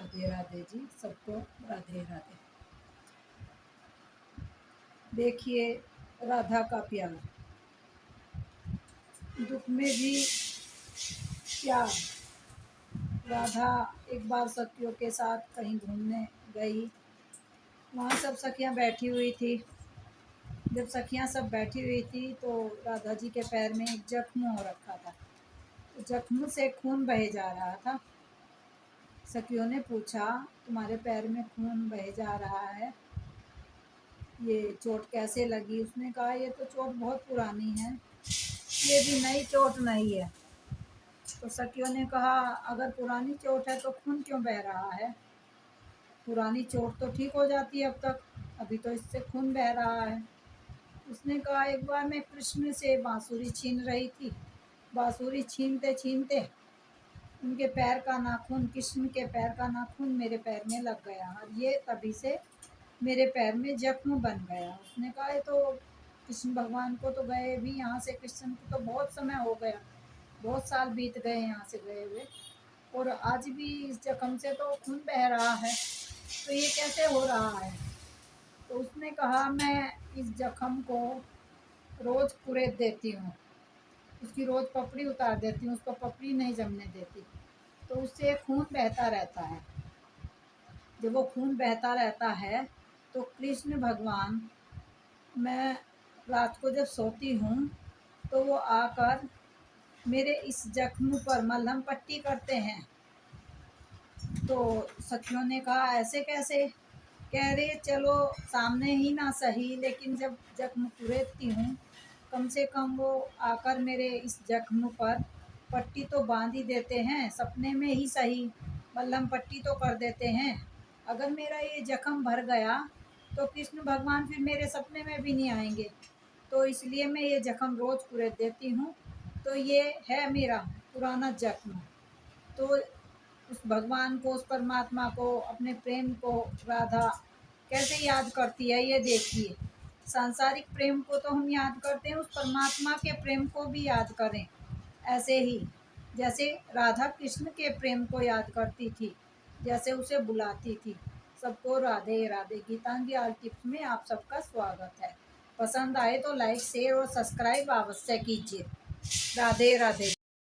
राधे राधे जी, सबको राधे राधे। देखिए राधा का प्यार, दुख में भी प्यार। राधा एक बार सखियों के साथ कहीं घूमने गई, वहाँ सब सखियाँ बैठी हुई थी। जब सखियाँ सब बैठी हुई थी तो राधा जी के पैर में एक जख्म हो रखा था, तो जख्म से खून बहे जा रहा था। सखियों ने पूछा, तुम्हारे पैर में खून बहे जा रहा है, ये चोट कैसे लगी? उसने कहा, ये तो चोट बहुत पुरानी है, ये भी नई चोट नहीं है। तो सखियों ने कहा, अगर पुरानी चोट है तो खून क्यों बह रहा है? पुरानी चोट तो ठीक हो जाती है अब तक, अभी तो इससे खून बह रहा है। उसने कहा, एक बार मैं कृष्ण से बांसुरी छीन रही थी, बांसुरी छीनते छीनते उनके पैर का नाखून, कृष्ण के पैर का नाखून मेरे पैर में लग गया और ये तभी से मेरे पैर में जख्म बन गया। उसने कहा, ये तो कृष्ण भगवान को तो गए भी यहाँ से, कृष्ण को तो बहुत समय हो गया, बहुत साल बीत गए यहाँ से गए हुए, और आज भी इस जख्म से तो खून बह रहा है, तो ये कैसे हो रहा है? तो उसने कहा, मैं इस जख्म को रोज़ कुरेद देती हूँ, उसकी रोज़ पपड़ी उतार देती हूँ, उसको पपड़ी नहीं जमने देती, तो उससे खून बहता रहता है। जब वो खून बहता रहता है तो कृष्ण भगवान, मैं रात को जब सोती हूँ तो वो आकर मेरे इस जख्म पर मलहम पट्टी करते हैं। तो सखियों ने कहा, ऐसे कैसे? कह रहे, चलो सामने ही ना सही, लेकिन जब जख्म कुरेदती हूँ कम से कम वो आकर मेरे इस जख्म पर पट्टी तो बांध ही देते हैं, सपने में ही सही, मलहम पट्टी तो कर देते हैं। अगर मेरा ये जख्म भर गया तो कृष्ण भगवान फिर मेरे सपने में भी नहीं आएंगे, तो इसलिए मैं ये जख्म रोज़ कुरेद देती हूँ। तो ये है मेरा पुराना जख्म। तो उस भगवान को, उस परमात्मा को, अपने प्रेम को राधा कैसे याद करती है, ये देखिए। सांसारिक प्रेम को तो हम याद करते हैं, उस परमात्मा के प्रेम को भी याद करें। ऐसे ही जैसे राधा कृष्ण के प्रेम को याद करती थी, जैसे उसे बुलाती थी। सबको राधे राधे। गीतांजलि आल टिप्स में आप सबका स्वागत है। पसंद आए तो लाइक, शेयर और सब्सक्राइब अवश्य कीजिए। राधे राधे।